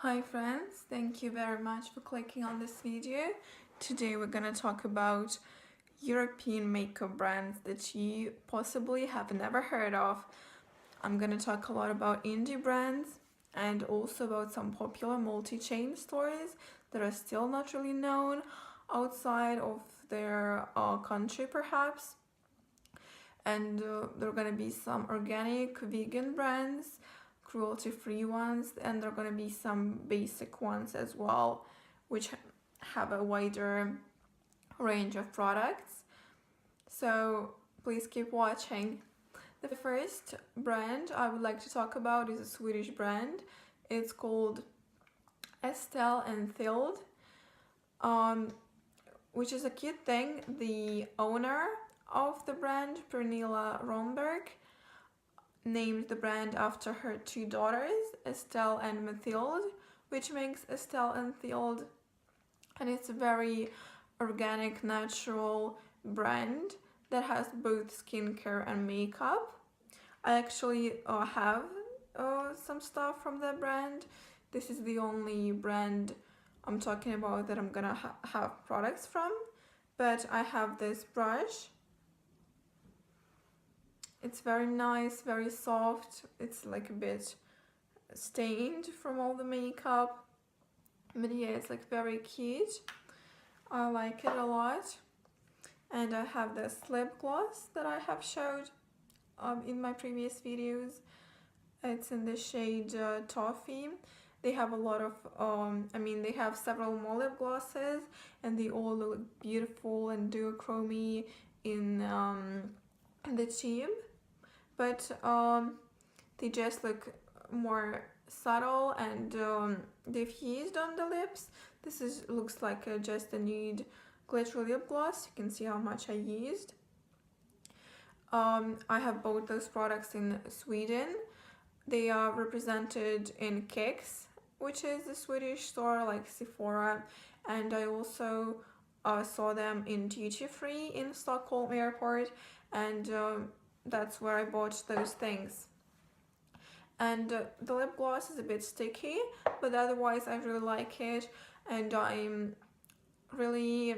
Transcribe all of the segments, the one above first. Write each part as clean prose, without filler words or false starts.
Hi friends, thank you very much for clicking on this video. Today we're gonna talk about European makeup brands that you possibly have never heard of. I'm gonna talk a lot about indie brands and also about some popular multi-chain stores that are still not really known outside of their country perhaps. And there are gonna be some organic vegan brands, cruelty-free ones, and there are gonna be some basic ones as well, which have a wider range of products. So please keep watching. The first brand I would like to talk about is a Swedish brand. It's called Estell and Thild, which is a cute thing. The owner of the brand, Pernilla Romberg, named the brand after her two daughters, Estelle and Mathilde, which makes Estelle and Thild, and it's a very organic, natural brand that has both skincare and makeup. I actually have some stuff from that brand. This is the only brand I'm talking about that I'm gonna have products from, but I have this brush. It's very nice, very soft. It's like a bit stained from all the makeup, but yeah, it's like very cute. I like it a lot. And I have this lip gloss that I have showed in my previous videos. It's in the shade Toffee. They have a lot of, they have several more lip glosses and they all look beautiful and duochromy in the tube. But they just look more subtle and diffused on the lips. This looks like just a nude glitter lip gloss. You can see how much I used. I have bought those products in Sweden. They are represented in Kicks, which is a Swedish store like Sephora, and I also saw them in Duty Free in Stockholm airport, and that's where I bought those things. And the lip gloss is a bit sticky, but otherwise I really like it, and I'm really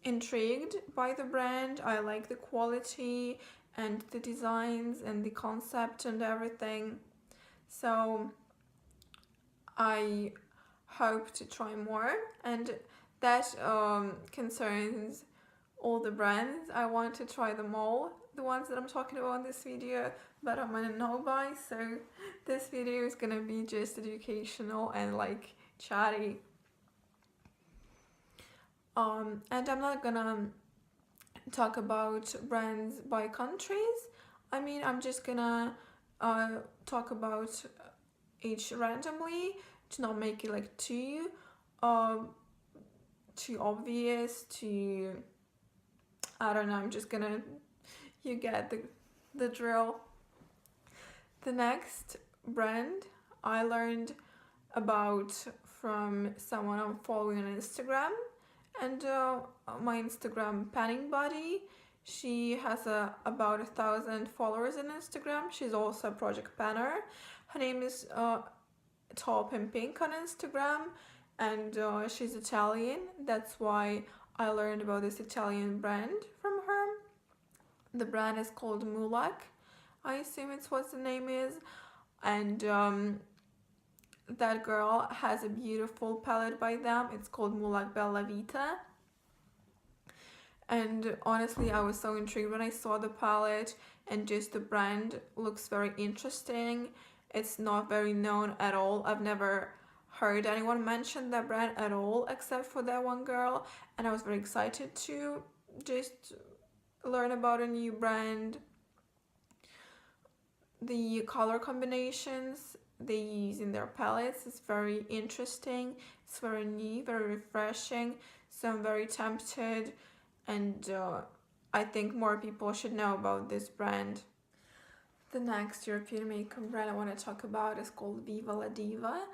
intrigued by the brand. I like the quality and the designs and the concept and everything, so I hope to try more, and that concerns all the brands. I want to try them all, the ones that I'm talking about in this video, but I'm gonna know by, so this video is gonna be just educational and like chatty. And I'm not gonna talk about brands by countries. I'm just gonna talk about each randomly to not make it like too obvious, I don't know, I'm just gonna, you get the drill. The next brand I learned about from someone I'm following on Instagram, and my Instagram panning buddy. She has about 1,000 followers on Instagram. She's also a project panner. Her name is Top and Pink on Instagram, and she's Italian. That's why I learned about this Italian brand from her. The brand is called Mulak. I assume it's what the name is, and that girl has a beautiful palette by them. It's called Mulak Bella Vita, and honestly I was so intrigued when I saw the palette, and just the brand looks very interesting. It's not very known at all. I've never heard anyone mention that brand at all except for that one girl, and I was very excited to just learn about a new brand. The color combinations they use in their palettes is very interesting. It's very new, very refreshing, so I'm very tempted, and I think more people should know about this brand. The next European makeup brand I want to talk about is called Viva La Diva.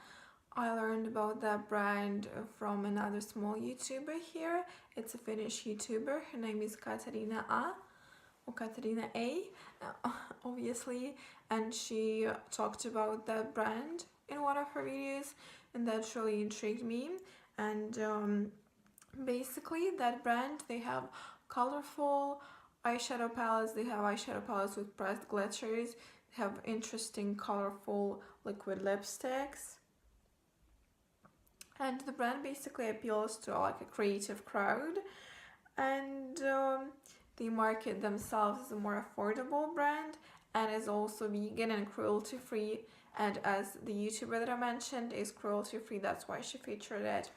I learned about that brand from another small YouTuber here. It's a Finnish YouTuber. Her name is Katarina A, or Katarina A, obviously, and she talked about that brand in one of her videos. and that really intrigued me. And basically that brand, they have colorful eyeshadow palettes, they have eyeshadow palettes with pressed glitters, they have interesting colorful liquid lipsticks, and the brand basically appeals to like a creative crowd. And they market themselves as a more affordable brand, and is also vegan and cruelty free, and as the YouTuber that I mentioned is cruelty free, that's why she featured it.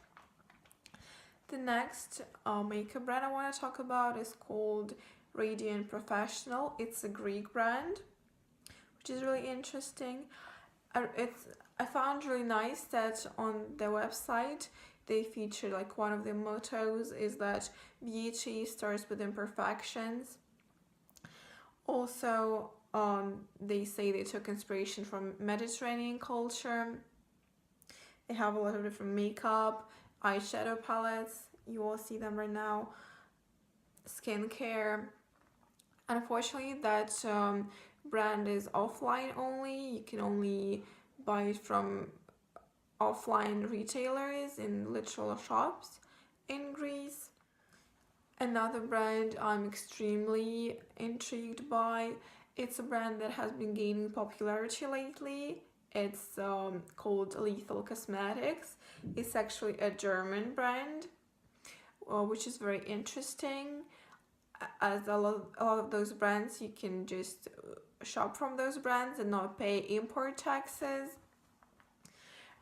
The next makeup brand I want to talk about is called Radiant Professional. It's a Greek brand, which is really interesting. I found really nice that on their website they featured like one of their mottos is that beauty starts with imperfections. Also, they say they took inspiration from Mediterranean culture. They have a lot of different makeup, eyeshadow palettes, you will see them right now, skincare. Unfortunately, that brand is offline only. You can only buy it from offline retailers in literal shops in Greece. Another brand I'm extremely intrigued by, it's a brand that has been gaining popularity lately. It's called Lethal Cosmetics. It's actually a German brand, which is very interesting. As a lot of those brands, you can just shop from those brands and not pay import taxes,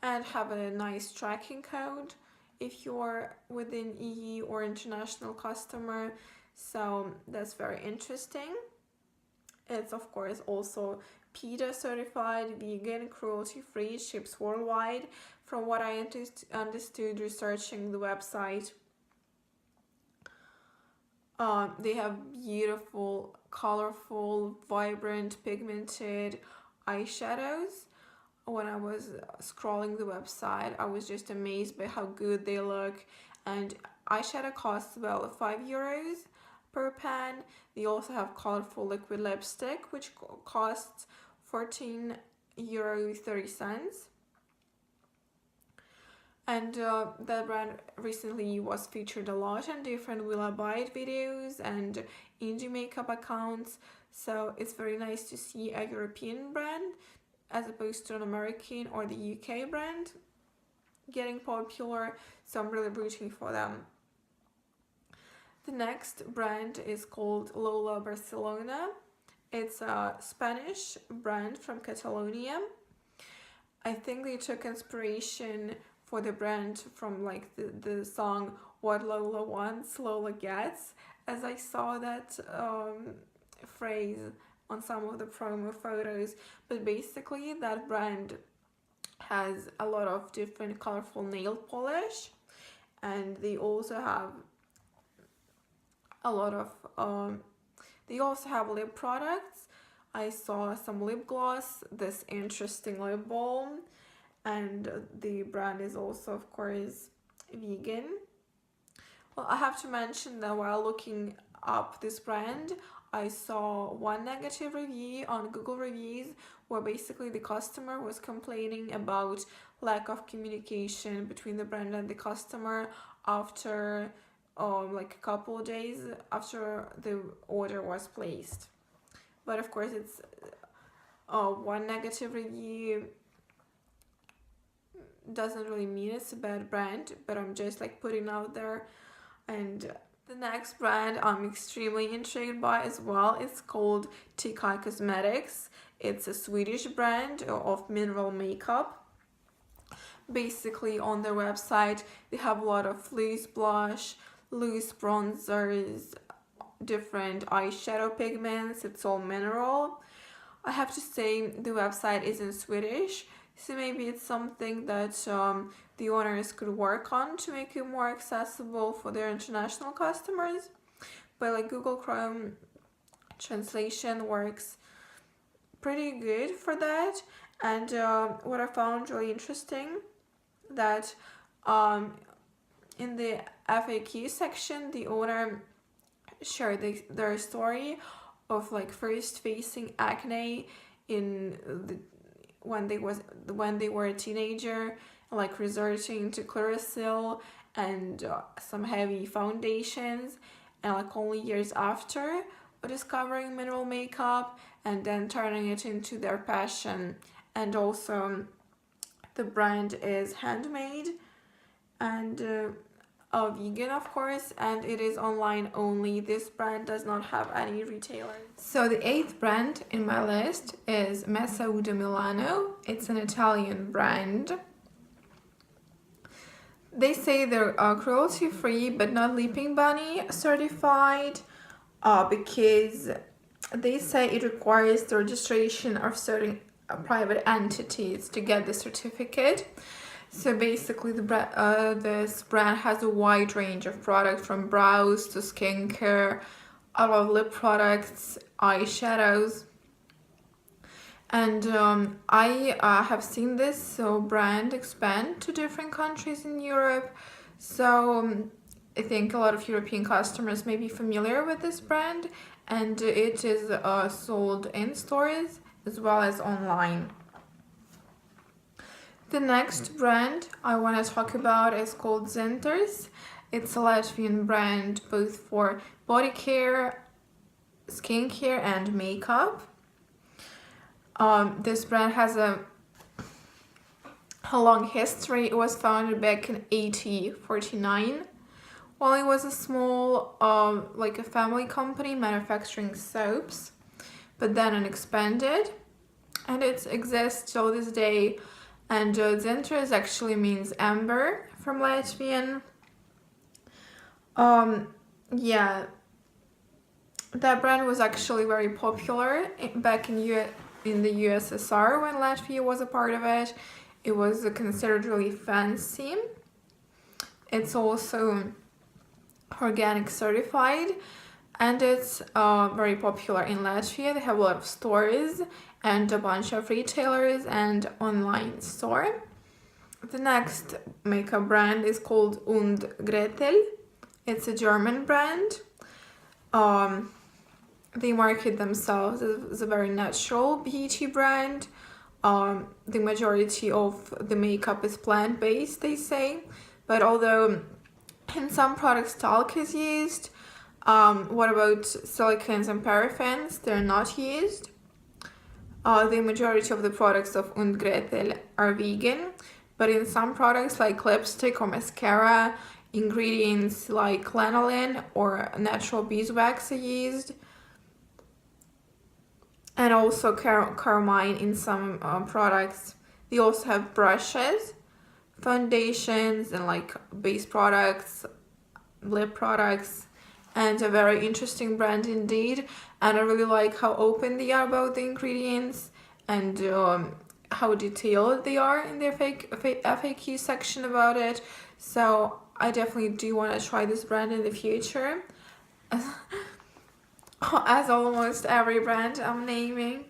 and have a nice tracking code if you're within EU or international customer. So that's very interesting. It's of course also PETA certified, vegan, cruelty free, ships worldwide, from what I understood researching the website. They have beautiful, colorful, vibrant, pigmented eyeshadows. When I was scrolling the website, I was just amazed by how good they look. And eyeshadow costs about €5 per pan. They also have colorful liquid lipstick, which costs €14.30. And that brand recently was featured a lot in different Will I Buy It videos and indie makeup accounts. So it's very nice to see a European brand as opposed to an American or the UK brand getting popular. So I'm really rooting for them. The next brand is called Lola Barcelona. It's a Spanish brand from Catalonia. I think they took inspiration for the brand from like the song What Lola Wants, Lola Gets, as I saw that phrase on some of the promo photos. But basically that brand has a lot of different colorful nail polish, and they also have a lot of they also have lip products. I saw some lip gloss, this interesting lip balm, and the brand is also of course vegan. Well, I have to mention that while looking up this brand, I saw one negative review on Google Reviews where basically the customer was complaining about lack of communication between the brand and the customer after like a couple of days after the order was placed. But of course it's one negative review doesn't really mean it's a bad brand, but I'm just like putting out there. And the next brand I'm extremely intrigued by as well. It's called Peachy Cosmetics. It's a Swedish brand of mineral makeup. Basically on their website they have a lot of loose blush, loose bronzers, different eyeshadow pigments. It's all mineral. I have to say the website is in Swedish, so maybe it's something that the owners could work on to make it more accessible for their international customers. But like Google Chrome translation works pretty good for that. And what I found really interesting, that in the FAQ section the owner shared their story of like first facing acne in when they were a teenager, like resorting to Claricil and some heavy foundations, and like only years after discovering mineral makeup and then turning it into their passion. And also the brand is handmade and vegan, of course, and it is online only. This brand does not have any retailers. So the 8th brand in my list is Mesoderm Milano. It's an Italian brand. They say they're cruelty-free but not Leaping Bunny certified because they say it requires the registration of certain private entities to get the certificate. So basically this brand has a wide range of products, from brows to skincare, a lot of lip products, eyeshadows. And I have seen this brand expand to different countries in Europe. So I think a lot of European customers may be familiar with this brand, and it is sold in stores as well as online. The next brand I want to talk about is called Zinters. It's a Latvian brand both for body care, skincare and makeup. This brand has a long history. It was founded back in 1849. While it was a small, like a family company manufacturing soaps, but then it expanded, and it exists till this day. And Zinters actually means amber from Latvian. Yeah, that brand was actually very popular back in the USSR when Latvia was a part of it. It was considered really fancy. It's also organic certified, and it's very popular in Latvia. They have a lot of stores and a bunch of retailers and online store. The next makeup brand is called Gretel. It's a German brand. They market themselves as a very natural beauty brand. The majority of the makeup is plant-based, they say, but although in some products talc is used, what about silicones and paraffins? They're not used. The majority of the products of Gretel are vegan, but in some products like lipstick or mascara, ingredients like lanolin or natural beeswax are used, and also carmine in some products. They also have brushes, foundations, and like base products, lip products, and a very interesting brand indeed. And I really like how open they are about the ingredients and how detailed they are in their FAQ section about it. So I definitely do want to try this brand in the future, as almost every brand I'm naming.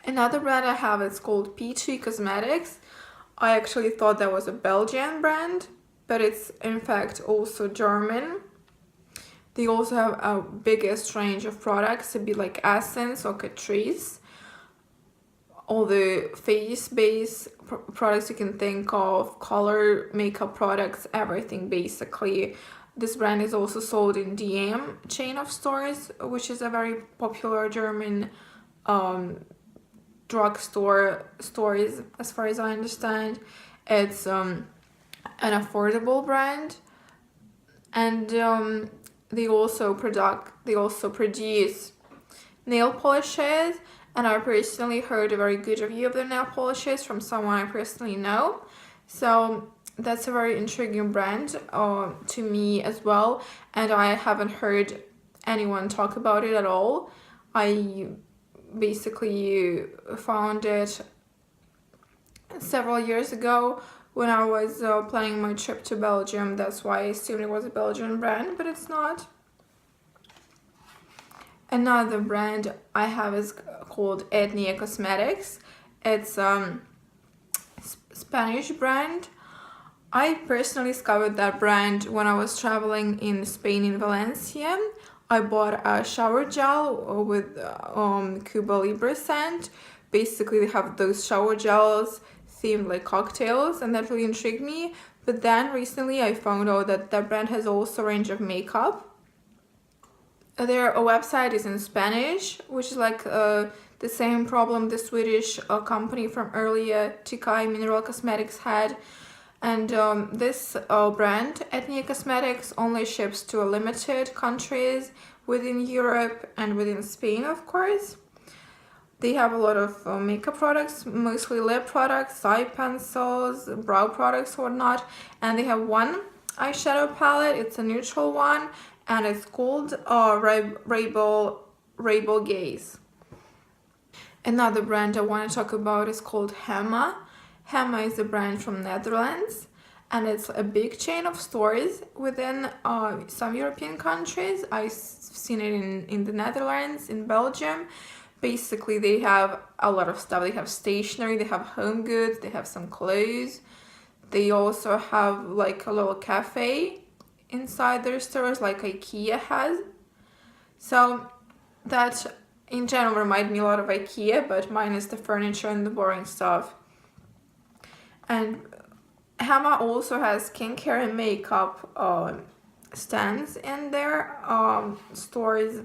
Another brand I have is called Peachy Cosmetics. I actually thought that was a Belgian brand, but it's in fact also German. They also have a biggest range of products, a bit like Essence or Catrice. All the face-based products you can think of, color, makeup products, everything basically. This brand is also sold in DM chain of stores, which is a very popular German drugstore stores, as far as I understand. It's an affordable brand, and they also produce nail polishes, and I personally heard a very good review of their nail polishes from someone I personally know. So that's a very intriguing brand to me as well, and I haven't heard anyone talk about it at all. I basically found it several years ago when I was planning my trip to Belgium. That's why I assumed it was a Belgian brand, but it's not. Another brand I have is called Edney Cosmetics. It's Spanish brand. I personally discovered that brand when I was traveling in Spain, in Valencia. I bought a shower gel with Cuba Libre scent. Basically, they have those shower gels themed like cocktails, and that really intrigued me. But then recently I found out that that brand has also a range of makeup. Their website is in Spanish, which is like the same problem the Swedish company from earlier, Tikai Mineral Cosmetics, had. And this brand, Edney Cosmetics, only ships to limited countries within Europe and within Spain, of course. They have a lot of makeup products, mostly lip products, eye pencils, brow products, whatnot. And they have one eyeshadow palette. It's a neutral one, and it's called Rainbow Gaze. Another brand I want to talk about is called Hema. Hema is a brand from Netherlands, and it's a big chain of stores within some European countries. I've seen it in the Netherlands, in Belgium. Basically, they have a lot of stuff. They have stationery, they have home goods, they have some clothes. They also have like a little cafe inside their stores, like IKEA has. So that in general remind me a lot of IKEA, but minus the furniture and the boring stuff. And Hema also has skincare and makeup stands in their stores.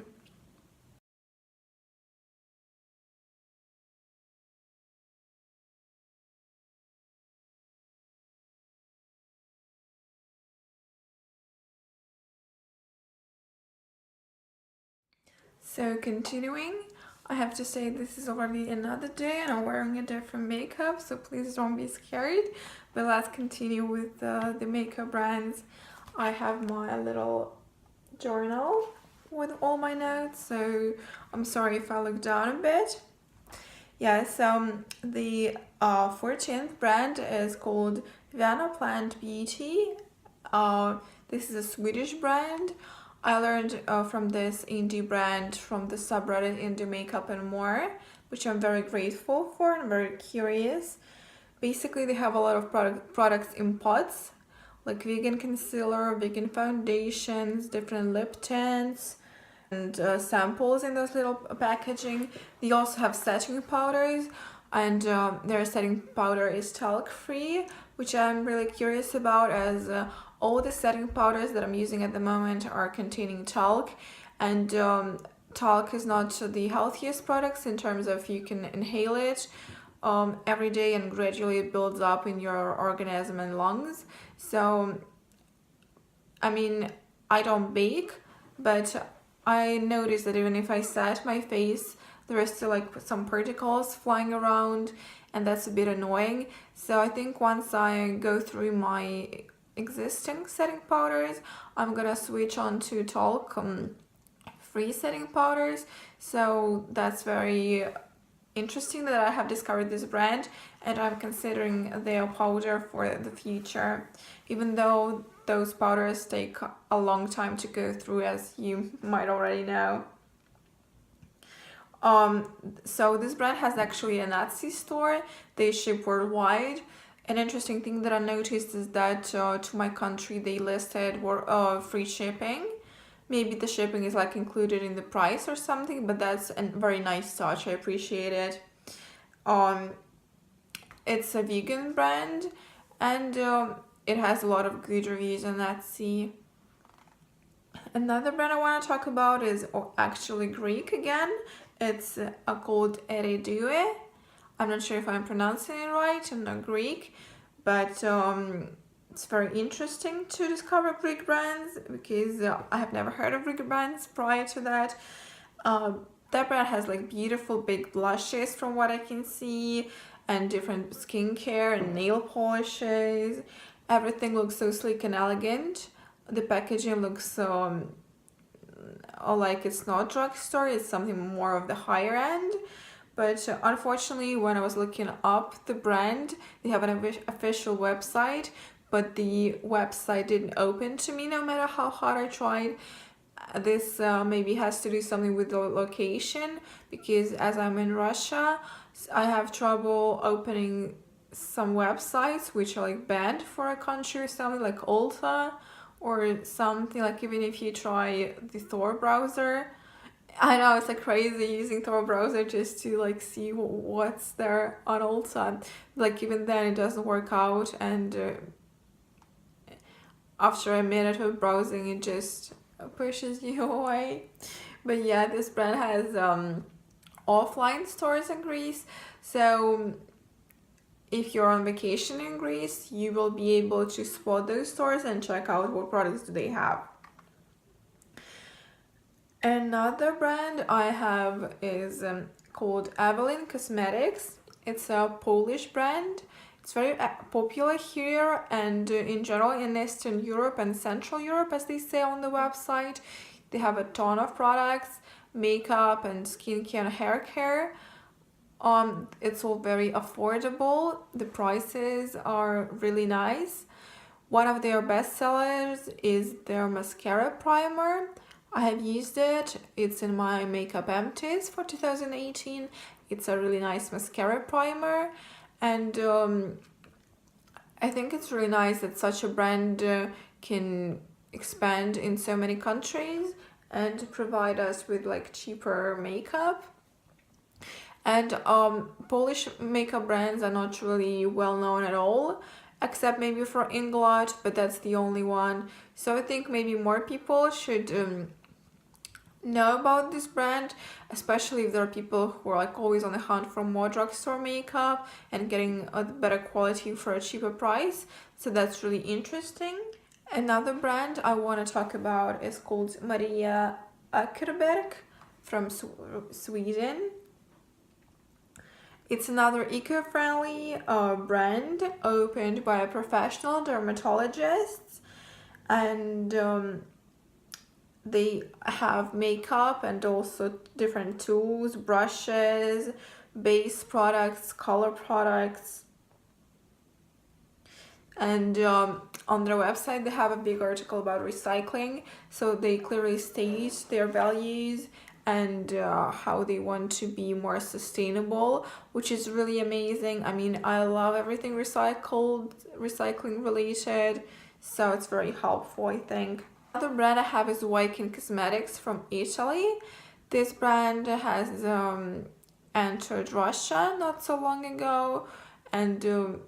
So continuing, I have to say this is already another day and I'm wearing a different makeup, so please don't be scared. But let's continue with the makeup brands. I have my little journal with all my notes, so I'm sorry if I look down a bit. Yes, the 14th brand is called Vanna Plant Beauty. This is a Swedish brand. I learned from this indie brand from the subreddit Indie Makeup and More, which I'm very grateful for and very curious. Basically, they have a lot of products in pots, like vegan concealer, vegan foundations, different lip tints, and samples in those little packaging. They also have setting powders, and their setting powder is talc-free, which I'm really curious about, as all the setting powders that I'm using at the moment are containing talc, and talc is not the healthiest products in terms of you can inhale it every day and gradually it builds up in your organism and lungs. So, I mean, I don't bake, but I noticed that even if I set my face, there is still like some particles flying around, and that's a bit annoying. So I think once I go through my existing setting powders, I'm gonna switch on to talc free setting powders. So that's very interesting that I have discovered this brand, and I'm considering their powder for the future, even though those powders take a long time to go through, as you might already know. So this brand has actually an Etsy store. They ship worldwide. An interesting thing that I noticed is that to my country they listed free shipping. Maybe the shipping is like included in the price or something, but that's a very nice touch. I appreciate it. It's a vegan brand, and it has a lot of good reviews on Etsy. Another brand I want to talk about is actually Greek again. It's called Eridue. I'm not sure if I'm pronouncing it right. I'm not Greek, but it's very interesting to discover Greek brands, because I have never heard of Greek brands prior to that. That brand has like beautiful big blushes from what I can see, and different skincare and nail polishes. Everything looks so sleek and elegant. The packaging looks like it's not drugstore, it's something more of the higher end. But unfortunately, when I was looking up the brand, they have an official website, but the website didn't open to me no matter how hard I tried. This maybe has to do something with the location, because as I'm in Russia, I have trouble opening some websites which are like banned for a country or something, like Ulta or something. Like even if you try the Tor browser, I know, it's like crazy using Tor browser just to like see what's there on Ulta. Like even then it doesn't work out, and after a minute of browsing it just pushes you away. But yeah, this brand has offline stores in Greece, so if you're on vacation in Greece, you will be able to spot those stores and check out what products do they have. Another brand I have is called Edney Cosmetics. It's a Polish brand. It's very popular here and in general in Eastern Europe and Central Europe, as they say on the website. They have a ton of products, makeup and skincare and hair care. It's all very affordable. The prices are really nice. One of their best sellers is their mascara primer. I have used it. It's in my makeup empties for 2018. It's a really nice mascara primer, and I think it's really nice that such a brand can expand in so many countries and provide us with like cheaper makeup. And Polish makeup brands are not really well known at all, except maybe for Inglot, but that's the only one. So I think maybe more people should know about this brand, especially if there are people who are like always on the hunt for more drugstore makeup and getting a better quality for a cheaper price. So that's really interesting. Another brand I want to talk about is called Maria Acrobatic from Sweden. It's another eco-friendly brand opened by a professional dermatologist, and they have makeup and also different tools, brushes, base products, color products. And on their website they have a big article about recycling, so they clearly state their values and how they want to be more sustainable, which is really amazing. I mean, I love everything recycling related, so it's very helpful, I think. Another brand I have is Nuit Cosmetics from Italy. This brand has entered Russia not so long ago, and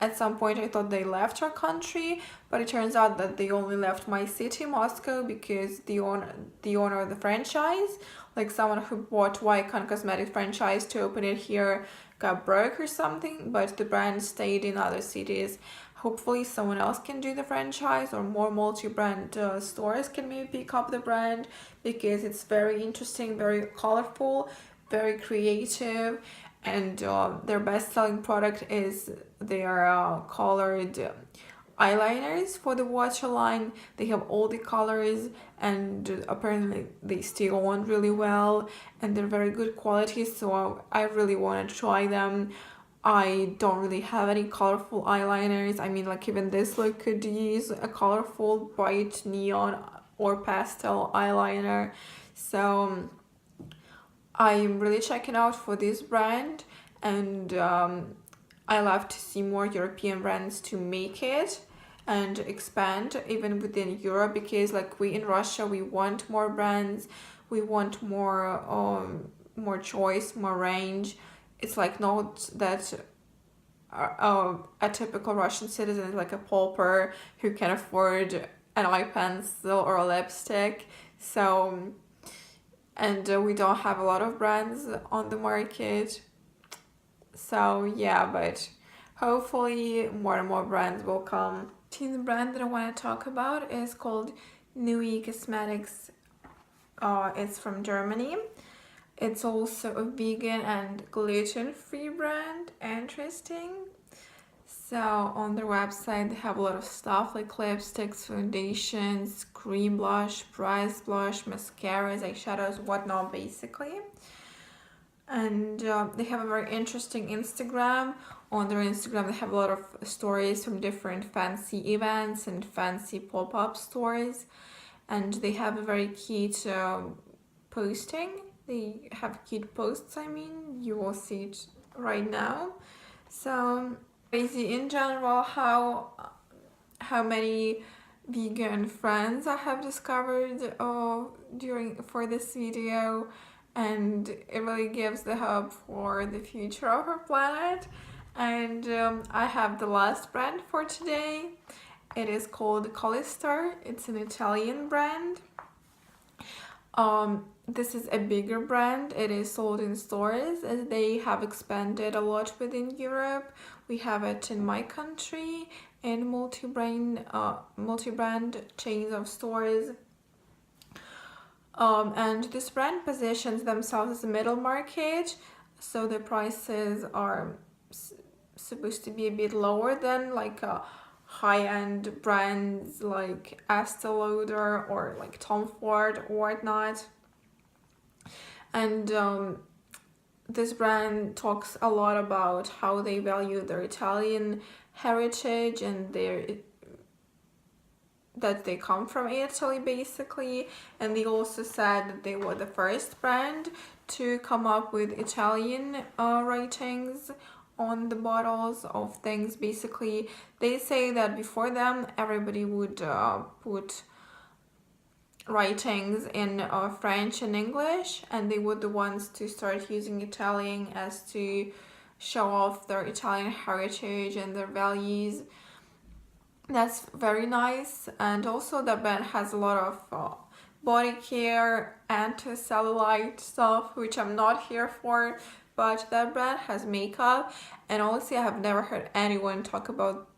at some point I thought they left our country, but it turns out that they only left my city, Moscow, because the owner of the franchise, like someone who bought Nuit Cosmetics franchise to open it here, got broke or something, but the brand stayed in other cities. Hopefully someone else can do the franchise, or more multi-brand stores can maybe pick up the brand, because it's very interesting, very colorful, very creative, and their best-selling product is their colored eyeliners for the waterline. They have all the colors, and apparently they stay on really well, and they're very good quality, so I really want to try them. I don't really have any colorful eyeliners. I mean, like even this look could use a colorful bright neon or pastel eyeliner, so I'm really checking out for this brand, and I love to see more European brands to make it and expand even within Europe, because like we in Russia, we want more brands, we want more choice, more range. It's like not that a typical Russian citizen is like a pauper who can afford an eye pencil or a lipstick. So, and we don't have a lot of brands on the market. So yeah, but hopefully more and more brands will come. The brand that I want to talk about is called Nuit Cosmetics. It's from Germany. It's also a vegan and gluten-free brand. Interesting. So on their website they have a lot of stuff like lipsticks, foundations, cream blush, price blush, mascaras, eyeshadows, whatnot basically. And they have a very interesting Instagram. On their Instagram they have a lot of stories from different fancy events and fancy pop-up stores, and they have a very cute posting. They have cute posts, I mean, you will see it right now. So crazy in general how many vegan friends I have discovered for this video, and it really gives the hope for the future of our planet. And I have the last brand for today. It is called Collister. It's an Italian brand. This is a bigger brand. It is sold in stores as they have expanded a lot within Europe. We have it in my country in multi-brand chains of stores. And this brand positions themselves as a middle market, so the prices are supposed to be a bit lower than like high-end brands like Estell or like Tom Ford or whatnot. And this brand talks a lot about how they value their Italian heritage and that they come from Italy basically. And they also said that they were the first brand to come up with Italian writings on the bottles of things. Basically, they say that before them everybody would put writings in French and English, and they were the ones to start using Italian as to show off their Italian heritage and their values. That's very nice. And also the brand has a lot of body care, anti-cellulite stuff, which I'm not here for, but that brand has makeup, and honestly I have never heard anyone talk about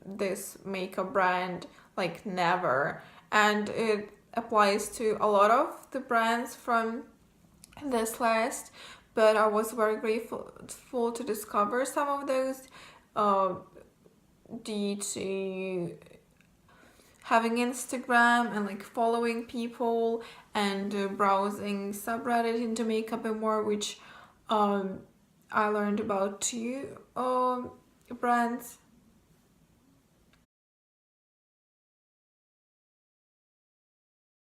this makeup brand, like never. And it applies to a lot of the brands from this list, but I was very grateful to discover some of those due to having Instagram and like following people and browsing subreddit into makeup and more, which I learned about two brands